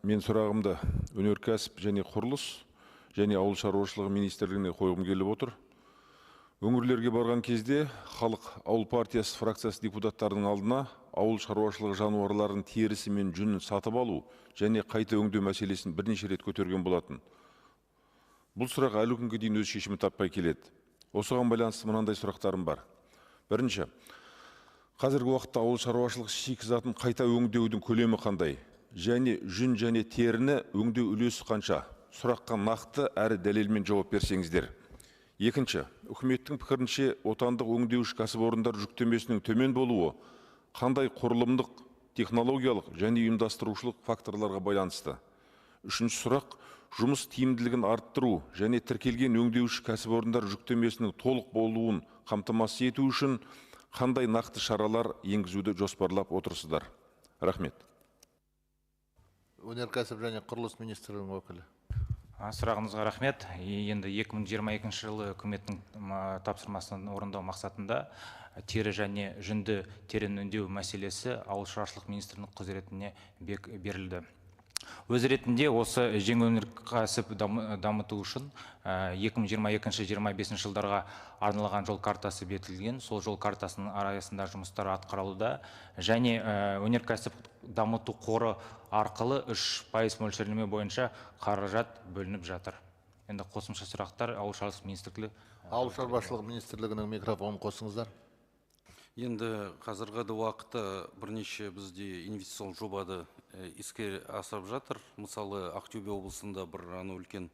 мен сұрағымды өнеркәсіп және құрылыс және ауыл шаруашылығы министрлігіне қойғым келіп отыр. Өңірлерге барған кезде халық ауыл партиясы фракциясы депутаттарының алдына ауыл шаруашылығы жануарларын терісі мен жүнін сатып алу және қайта өңдеу мәселесін бірнеше рет көтерген болатын. Бұл сұрақ әлі күнге дейін өз шешімін таппай келеді. Осыған байланысты мынандай сұрақтарым бар. Бірінші, қазіргі уақытта ауыл шаруашылық шикізатын қайта өңдеудің көлемі қандай? Және жүн және теріні өңдеу үлесі қанша? Сұраққа нақты әрі дәлелмен жауап берсеңіздер. Екінші, үкіметтің пікірінше отандық өңдеуші кәсіпорындар жүктемесінің төмен болуы қандай құрылымдық, технологиялық және ұйымдастырушылық факторларға байланысты? Үшінші сұрақ, жұмыс тиімділігін арттыру және тіркелген өңдеуші кәсіпорындар жүктемесінің толық болуын қамтамасыз ету үшін қандай нақты шаралар енгізуді жоспарлап отырсыздар? Рахмет. Өнеркәсіп және құрылыс министрлігінің өкілі. Сұрағыңызға рахмет. Енді 2022 жылы үкіметтің тапсырмасын орындау мақсатында тері және жүнді терін өңдеу мәселесі ауыл шаруашылық министрінің құзыретіне берілді. Өз ретінде осы жеңіл өнеркәсіп дамыту үшін 2022-2025 жылдарға арналған жол картасы бекітілген. Сол жол картасының аясында жұмыстар атқарылуда және өнеркәсіп дамыту қоры арқылы 3% мөлшерлеме бойынша қаражат бөлініп жатыр. Енді қосымша сұрақтар ауыл шаруашылық министрлігі. Ауыл шаруашылығы министрлігінің микрофонын қосыңыздар. Енді қазіргі уақытта бірнеше бізде инвестициялық жобады іске асырып жатыр. Мысалы, Ақтөбе облысында бір үлкен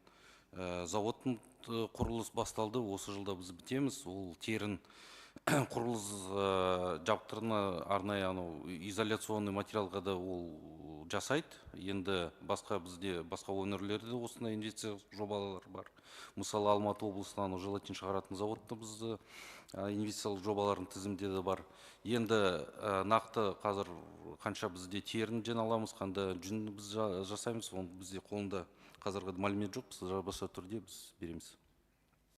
заводтың құрылыс басталды. Осы жылда біз бітеміз. Ол терін құрылыс жабдықтарына арнайы изоляционный материалға да ол жасайды. Енді бізде басқа өңірлерде осындай инвестициялық жобалар бар. Мысалы, Алматы облысынан желатин шығаратын заводта бізді инвестициялық жобалардың тізімде де бар. Енді нақты қазір қанша бізде терін жиналамыз, қандай жүнді біз жасаймыз, оны бізде қолында қазіргі мәлімет жоқ, біз жабыса түрде біз береміз.